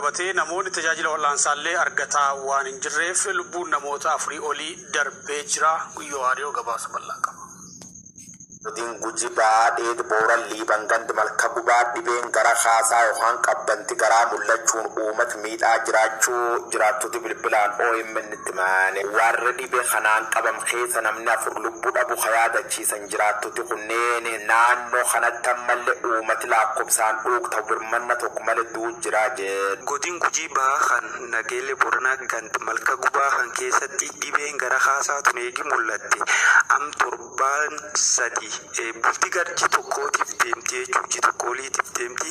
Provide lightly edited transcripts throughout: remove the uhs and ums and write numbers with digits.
qabatee namoonni tajaajila wal'aansaallee argataa waan hin jirreef lubbuun namoota afurii olii darbee jira. Guyyoo Aadiyoo gabaasa bal'aa qaba. Godin Gujii baadheet booran liiban gandi malka gubaa dhibeen gara haasaa yookaan qabbanti garaa mul'achuun uummata miidhaa jiraattoti bilbilaan OMN itti maane warri dhibee kanaan qabam keessa namni afur lubbuu dhabu yaadachiisan jiraattoti kunneen naannoo kanatti ammallee uummati lakkoofsaan dhuugta birmanna tokko malee du'u jira jedhu. Godin Gujii baahan nageelle Booranaa gandi malka gubaa kan keessatti dhibeen gara haasaatu meeqi mul'atte am torbaan sadi. Bulti garji tokkootiif deemti jechuun ji tokkooliitiif deemti.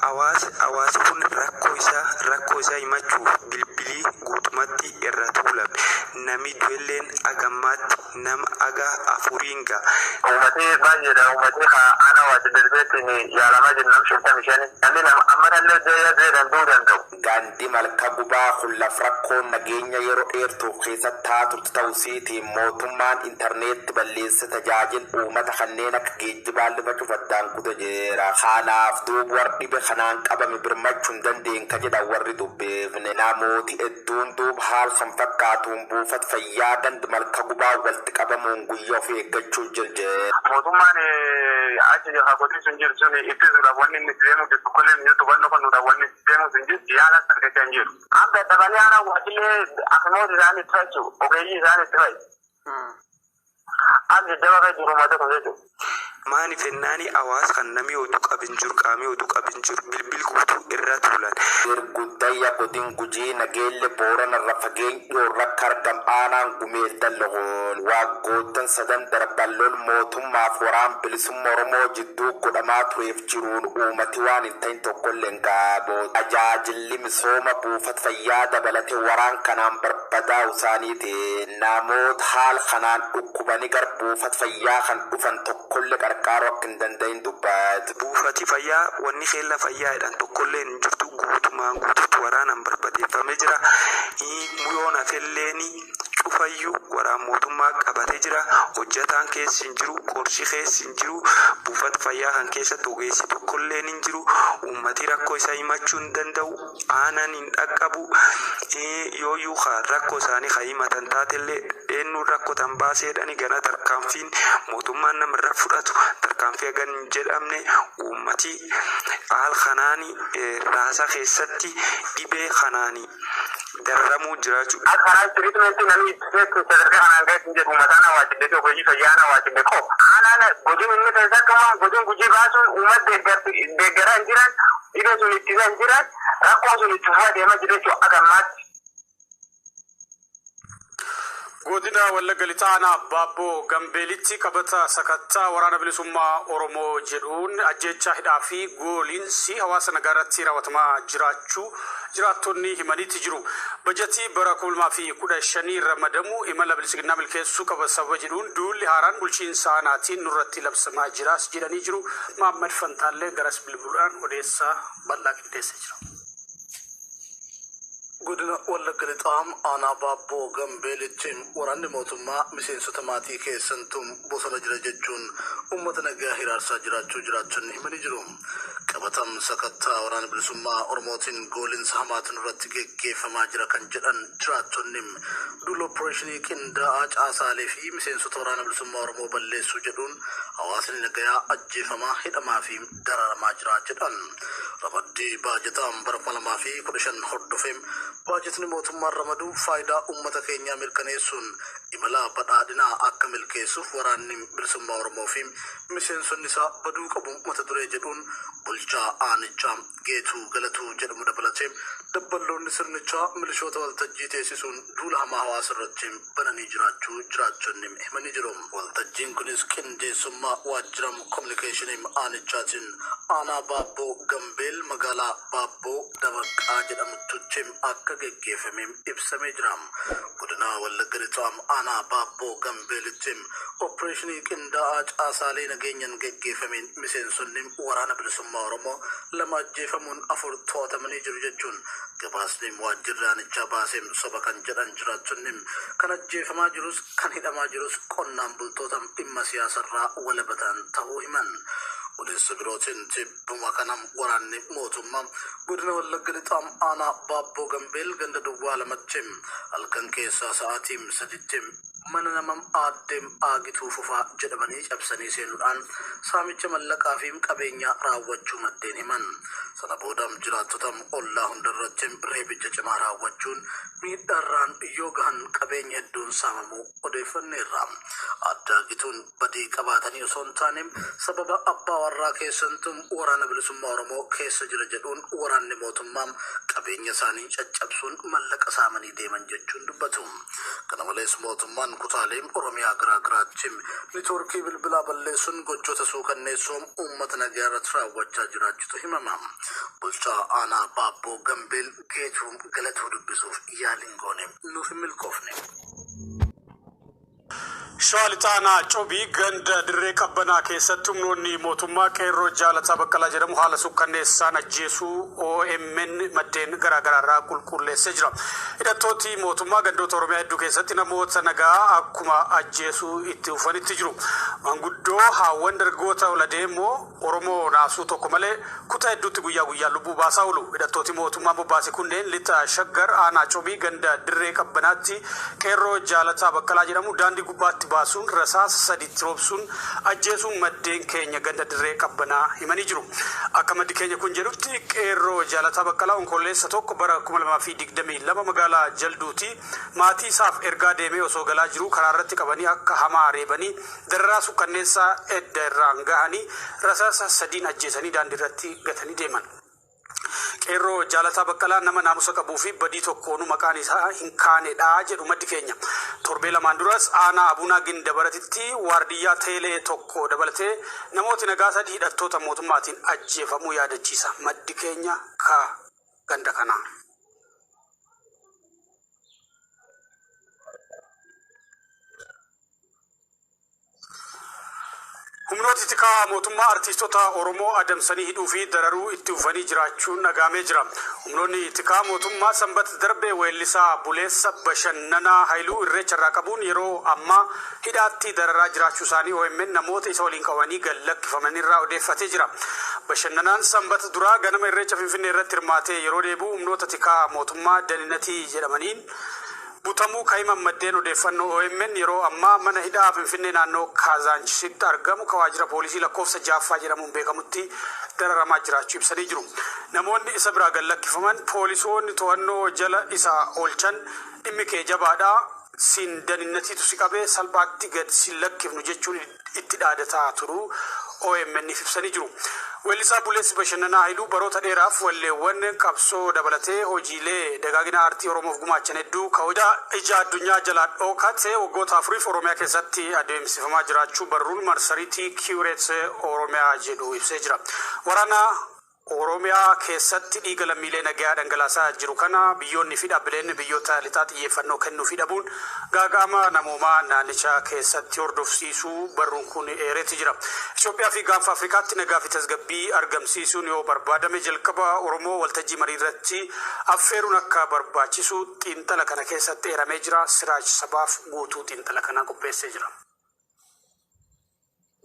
Hawaasi kun rakkoo isaa himachuuf bilbilii guutumatti irra tuulame. Nami du'elleen agammaatti nama agaa afuriin ga'a. Uummatni baay'eedha. Uummatni ana waati darbeettiin yaalamaa jennaan shirtami shani. Namni nama ammallee deeyaa danda'uu danda'u. Gandi malka gubaa kullaf rakkoon nageenya yeroo dheertuu keessatti taatutti ta'uusiitiin mootummaan intarneetti balleessa tajaajila uummata kanneen akka geejjibaa libatu faddaan kuta jeera. Kanaaf duuba warri dhibe kanaan qabame birmachuu hin dandeenye ka jedhan warri dubbeefne namooti hedduun duuba haal kan fakkaatuun buufata fayyaa gandi malka gubaa walitti qabamuun guyyaa of eeggachuu jirjeera. Mootummaan achi jaha godin sun jiru sun ittisuudhaaf wanni inni deemu jiru kolleen yoo tubannu kennuudhaaf wanni deemu sun jiru yaala argachaa hin jiru. Amma dabalee aanaa waajjilee akkasumas isaanii itti fayyadu ogeeyyii isaanii itti fayyadu. Amma dabalaa jiru uummata kun jechuudha. Maani fennaani hawaasa kan namni oduu qabin jiru qaamii oduu qabin jiru bilbil guutuu irra tuulan. Guddayya godin Gujii nageelle Booran irra fageenyoo rakka argam aanaan gumeel dalagoon waggoottan sadan darban lol mootummaaf waraan bilisummaa Oromoo jidduu godhamaa tureef jiruun uummati waan hin ta'in tokkollee gaaboo tajaajilli misooma buufata fayyaa dabalate waraan kanaan barbadaa'u isaaniiti namoota haal kanaan dhukkubanii gar buufata fayyaa kan dhufan tokkollee qarqaaruu akka hin danda'in dubbaatu. Buufati fayyaa wanni keella fayyaadhaan tokkollee hin jirtu guutumaan guutuutti waraanaan barbadeeffamee jira. Muyoon hafelleeni cufayyuu waraan mootummaa qabatee jira. Hojjataan keessi hin jiru, qorshi keessi hin jiru, buufata fayyaa kan keessatti ogeessi tokkollee hin jiru. Uummati rakkoo isaa himachuu hin danda'u, aanan hin dhaqqabu. Yooyyuu rakkoo isaanii kan himatan taatellee eenyuun rakkotan baaseedhani gana tarkaanfiin mootummaan namarra fudhatu tarkaanfii hagan hin jedhamne uummati haal kanaani raasa keessatti dhibee kanaani dararamuu jiraachuu. Karaa tiriitmentii namni itti sadarkaa kanaan ga'e hin jedhu uummataan hawaasillee hojii fayyaa hawaasillee qofa. Aanaan godin inni keessaa qabu godin Gujii baasuun uummata deeggaraa hin jiran dhibee sun ittisaa hin jiran rakkoo sun itti fufaa deemaa jira jechuudha agammaatti. Godina Wallagga Lixaanaa Baabboo Gambeelitti qabata sakattaa waraana bilisummaa Oromoo jedhuun ajjeechaa hidhaa fi gooliinsi hawaasa nagaarratti raawwatamaa jiraachuu jiraattonni himaniitti jiru. Bajetii bara 2015 ramadamu imala bilisummaa milkeessuu qaba sababa jedhuun duulli haaraan bulchiinsa aanaatiin nurratti labsamaa jiraas jedhanii jiru. Mahammad Fantaallee garas bilbiluudhaan odeessaa bal'aa qindeessee jira. Godina Wallagga Lixaam aanaa Baabboo Gambeelitti waraanni mootummaa miseensota maatii keessantuun bosona jira jechuun uummata nagaa hiraarsaa jiraachuu jiraattonni himanii jiru. Qabatam sakattaa waraana bilisummaa Oromootiin gooliinsa hamaatiin irratti geggeeffamaa jira kan jedhan jiraattonni duula opereeshinii qindaa'aa caasaalee fi miseensota waraana bilisummaa Oromoo balleessuu jedhuun hawaasni nagaa ajjeefamaa hidhamaa fi dararamaa jira jedhan. Ramaddii baajataan bara 2015 hordofeem baajetni mootummaan ramaduu faayidaa uummata keenyaa mirkaneessuun imala badhaadhinaa akka milkeessuuf waraanni bilisummaa Oromoo fi miseensonni isaa baduu qabu mata duree jedhuun bulchaa aanichaa Geetuu Galatuu jedhamu dabalatee dabballoonni sirnichaa milishoota waltajjii teessisuun duula hamaa hawaasa irratti bananii jiraachuu jiraattonni himanii jiru. Waltajjiin kunis qindeessummaa waajjira kominikeeshinii aanichaatiin aanaa Baabboo Gambeel magaalaa Baabboo Dabaqqaa jedhamutti akka geggeeffame ibsamee jira. Godina Wallagga Lixaam aanaa Baabboo Gambeelitti opereeshinii qindaa'aa caasaalee nageenyaan geggeeffameen miseensonni waraana bilisummaa Oromoo lama ajjeefamuun afur to'atamanii jiru jechuun gabaasni waajjirri aanichaa baasee soba kan jedhan jiraattonni kan ajjeefamaa jirus kan hidhamaa jirus qonnaan bultoota dhimma siyaasarraa walabatan ta'uu himan. odeessa birootiin tibbuma kanam waraanni mootummaa godina Wallagga lixaa aanaa Baabboo Gambeel ganda Duwwaa Lamatti halkan keessaa sa'aatii 3 mana namam aaddeem aagituu fufaa jedhamanii cabsanii seenuudhaan saamicha mallaqaa fi qabeenya raawwachuu maddeen himan. Sana boodam jiraattotam ollaa hundarratti reebicha cimaa raawwachuun miidhaarraan yoo gahan qabeenya hedduun saamamuu odeeffanneerra. Adda aagituun badii qabaatanii osoo hin taane sababa abbaa warraa keessantum waraana bilisummaa Oromoo keessa jira jedhuun waraanni mootummaa qabeenya isaanii caccabsuun mallaqa saamanii deeman jechuun dubbatu. Kana malees mootummaan kutaalee Oromiyaa garaagaraatti neetwoorkii bilbilaa balleessuun gochoota suukanneessoom uummata nagaa irratti raawwachaa jiraachuutu himama. Bulchaa aanaa Baabboo Gambeel Geetuu Galatuu dubbisuuf yaaliin goone nuuf hin milkoofne. Shaalixaanaa Cobii ganda dirree qabbanaa keessatti humnoonni mootummaa qeerroo Jaalataa Baqqalaa jedhamu haala sukkanneessaan ajjeesuu OMN maddeen garaagaraarraa qulqulleessee jira. Hidhattooti mootummaa gandoota Oromiyaa hedduu keessatti namoota nagaa akkuma ajjeesuu itti ufanitti jiru. Manguddoo haawwan dargaggoota oladeemoo Oromoo naasuu tokko malee kutaa hedduutti guyyaa guyyaan lubbuu baasaa oolu. Hidhattooti mootummaa bobbaase kunneen lixa Shaggar aanaa Cobii ganda dirree qabbanaatti qeerroo Jaalataa Baqqalaa jedhamu daandii gubbaatti baasuun rasaasa sadiitti roobsuun ajjeesuun maddeen keenya ganda dirree qabbanaa himanii jiru. Akka maddi keenya kun jedhutti qeerroo Jaalataa Baqqalaa onkolleessa tokko bara 2022 magaalaa Jalduuti maatii isaaf ergaa deemee osoo galaa jiru karaa irratti qabanii akka hamaa reebanii dararaa sukkanneessaa edda irraan gahanii rasaasa sadiin ajjeesanii daandii irratti gatanii deeman. Qeerroo Jaalataa Baqqalaa nama naamusa qabuu fi badii tokkoon maqaan isaa hin kaanedha jedhu maddi keenya. Torbee lamaan duras aanaa Abunaa Gindabaratitti waardiyyaa teelee tokko dabalatee namooti nagaa sadii hidhattoota mootummaatiin ajjeefamuu yaadachiisa. Maddi keenya ka ganda kanaa. Humnooti tikaa mootummaa artiistota Oromoo adamsanii hidhuu fi dararuu itti ufanii jiraachuun dhagaamee jira. Humnoonni tikaa mootummaa sanbata darbee weellisaa Buleessa Bashannanaa Haayiluu Irreecha irraa qabuun yeroo ammaa hidhaatti dararaa jiraachuu isaanii OMN namoota isa waliin qabanii gallakkifamanirraa odeeffatee jira. Bashannanaan sanbata duraa ganama Irreecha Finfinnee irratti hirmaatee yeroo deebi'u humnoota tikaa mootummaa Dalinatii jedhamaniin butamuu kaa'iman maddeen odeeffannoo OMN yeroo ammaa mana hidhaa Finfinnee naannoo Kaazaanchisitti argamu kawaajira poolisii lakkoofsa 6ffaa jedhamuun beekamutti dararamaa jiraachuu ibsanii jiru. Namoonni isa biraa gallakkifaman poolisoonni to'annoo jala isa oolchan dhimmi kee jabaadhaa siin daninatiitu si qabee salphaatti gad si lakkifnu jechuun itti dhaadataa turu OMN ibsanii jiru. Weellisaa Buleessa Bashannanaa Haayiluu baroota dheeraaf walleewwan qabsoo dabalatee hojiilee dagaagina aartii Oromoof gumaachan hedduu kaawwadaa ija addunyaa jalaa dhookatee waggoota 4 Oromiyaa keessatti adeemsifamaa jiraachuu barruun marsariitii Kiureet Oromiyaa jedhu ibsee jira. Waraana Oromiyaa keessatti dhiiga lammiilee nagaa dhangalaasaa jiru kana biyyoonni fi dhaabbileen biyyoota lixaa xiyyeeffannoo kennuu fi dhabuun gaaga'ama namoomaa naannichaa keessatti hordofsiisuu barruun kun eereeti jira. Itoophiyaa fi gaanfa Afrikaatti nagaa fi tasgabbii argamsiisuun yoo barbaadame jalqaba Oromoo waltajjii marii irratti affeeruun akka barbaachisu xiinxala kana keessatti eeramee jira. Siraaj sabaaf guutuu xiinxala kana qopheessee jira.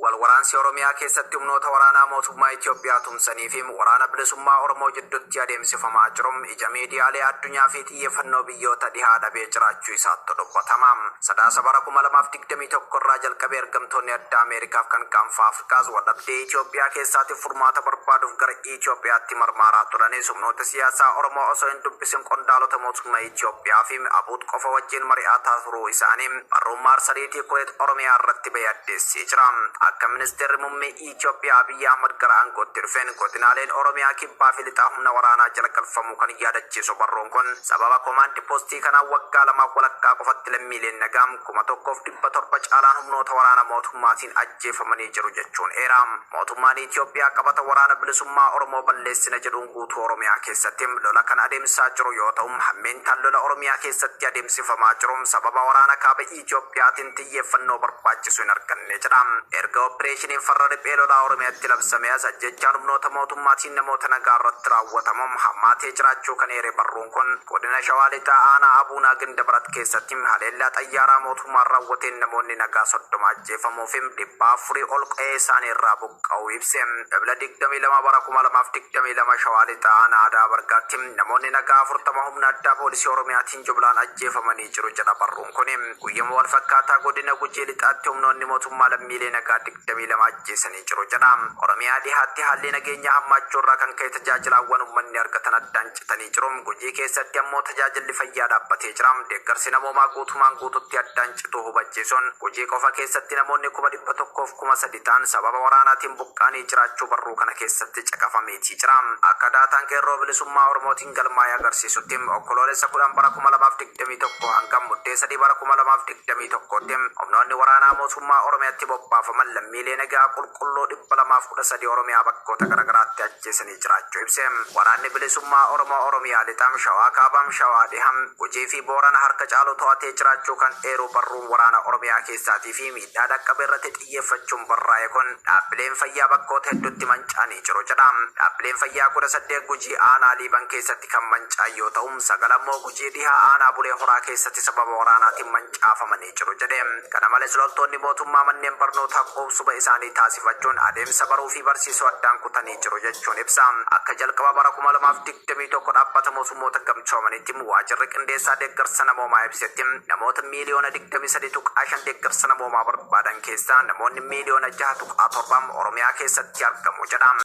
Walwaraansi Oromiyaa keessatti humnoota waraanaa mootummaa Itoophiyaa tumsanii fi waraana bilisummaa Oromoo jidduutti adeemsifamaa jiruun ija miidiyaalee addunyaa fi xiyyeeffannoo biyyoota dhihaa dhabee jiraachuu isaatti dubbatama. Sadaasa bara 2021 irraa jalqabee ergamtoonni addaa Ameerikaaf kan gaanfa Afrikaas waldhabdee Itoophiyaa keessaatiif furmaata barbaaduuf gara Itoophiyaatti marmaaraa turanis humnoota siyaasaa Oromoo osoo hin dubbisin qondaalota mootummaa Itoophiyaa fi abuut qofa wajjin mari'ataa turuu isaanii barruun marsariitii Kiureet Oromiyaa irratti beeyyadeessee jira. Akka ministeerri muummee Itoophiyaa Abiyyi Ahmad gara aangootti dhufeen godinaaleen Oromiyaa kibbaa fi lixaa humna waraanaa jala galfamuu kan yaadachiisu barruun kun sababa komaandi poostii kanaan waggaa 2 walakkaa qofatti lammiileen nagaa 1,700 caalaan humnoota waraana mootummaatiin ajjeefamanii jiru jechuun eera. Mootummaan Itoophiyaa qabata waraana bilisummaa Oromoo balleessina jedhuun guutuu Oromiyaa keessatti lola kan adeemsisaa jiru yoo ta'u hammeentaan lola Oromiyaa keessatti adeemsifamaa jiru sababa waraana kaaba Itoophiyaatiin xiyyeeffannoo barbaachisu hin arganne jedha. Erga opereeshiniin farra riphee lolaa Oromiyaatti labsame as ajjechaan humnoota mootummaatiin namoota nagaa irratti raawwatamu hammaatee jiraachuu kan eere barruun kun godina Shawaa Lixaa aanaa Abuunaa Gindabarat keessatti haleellaa xayyaaraa mootummaan raawwateen namoonni nagaa 30 ajjeefamuu fi 400 ol qe'ee isaanii irraa buqqa'uu ibse. Dabala 22 bara 2022 Shawaa Lixaa aanaa Aadaa Bargaatti namoonni nagaa 40 humna addaa poolisii Oromiyaatiin jumlaan ajjeefamanii jiru jedha barruun kun. Guyyuma wal fakkaataa godina Gujii Lixaatti humnoonni mootummaa lammiilee nagaa 22 ajjeesanii jiru jedha. Oromiyaa dhihaatti haalli nageenyaa hammaachuu irraa kan ka'e tajaajilaawwan uummanni argatan addaan citanii jiru. Gujii keessatti ammoo tajaajilli fayyaa dhaabbatee jira. Deeggarsi namoomaa guutumaan guututti addaan cituu hubachiisuun Gujii qofa keessatti namoonni 100,000 ta'an sababa waraanaatiin buqqaanii jiraachuu barruu kana keessatti caqafameetii jira. Akka daataan qeerroo bilisummaa Oromootiin galmaa'ee agarsiisutti onkoloolessa 10 bara 2021 hanga muddee 3 bara 2021tti humnoonni waraanaa mootummaa Oromiyaatti bobbaafaman lammiilee nagaa qulqulluu 213 Oromiyaa bakkoota garaagaraatti ajjeesanii jiraachuu ibse. Waraanni bilisummaa Oromoo Oromiyaa Lixaam Shawaa Kaabam Shawaa Dhiham Gujii fi Boorana harka caalu to'atee jiraachuu kan eeru barruun waraana Oromiyaa keessaatii fi miidhaa dhaqqabe irratti xiyyeeffachuun barraa'e kun dhaabbileen fayyaa bakkoota hedduutti manca'anii jiru jedha. Dhaabbileen fayyaa 18 Gujii aanaa Liiban keessatti kan manca'an yoo ta'u 9 ammoo Gujii dhihaa aanaa Bulee Horaa keessatti sababa waraanaatiin mancaafamanii jiru jedhe. Kana malees loltoonni mootummaa manneen barnootaa qoobsuba isaanii taasifachuun adeemsa baruu fi barsiisuu addaan kutanii jiru jechuun ibsa. Akka jalqaba bara 2021 dhaabbata mootummoota gamtoomanitti waajjirri qindeessaa deeggarsa namoomaa ibsetti namoota miiliyoona 23.5 deeggarsa namoomaa barbaadan keessaa namoonni miiliyoona 6.7 Oromiyaa keessatti argamu jedha.